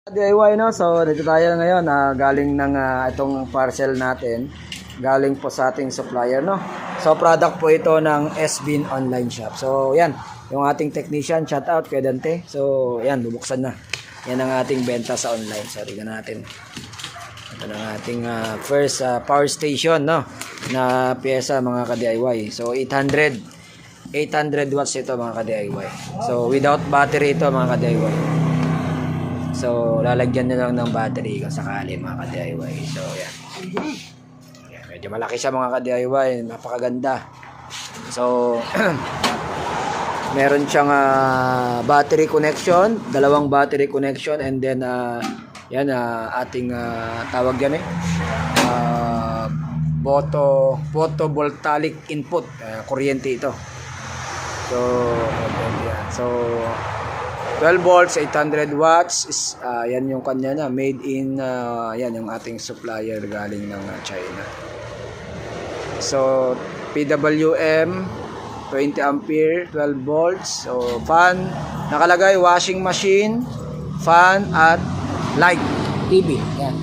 DIY, no? So dito tayo ngayon, galing ng itong parcel natin, galing po sa ating supplier, no? So product po ito ng SBIN online shop. So yan, yung ating technician, shout out kay Dante. So yan, bubuksan na. Yan ang ating benta sa online. So tingnan natin. Ito ang ating first power station, no? Na pyesa mga ka-DIY. So 800 watts ito mga ka-DIY. So without battery ito mga ka-DIY. So, lalagyan na lang ng battery kung sakali mga ka-DIY. So, yan. Yan. Medyo malaki siya mga ka-DIY. Napakaganda. So, meron siyang battery connection. Dalawang battery connection. And then, yan, ating tawag yan photovoltaic input. Kuryente ito. So, yan. So, 12 volts, 800 watts is yan yung kanya na made in yan yung ating supplier galing ng China. So PWM 20 ampere, 12 volts. So fan, nakalagay washing machine, fan at light, TV. Yan.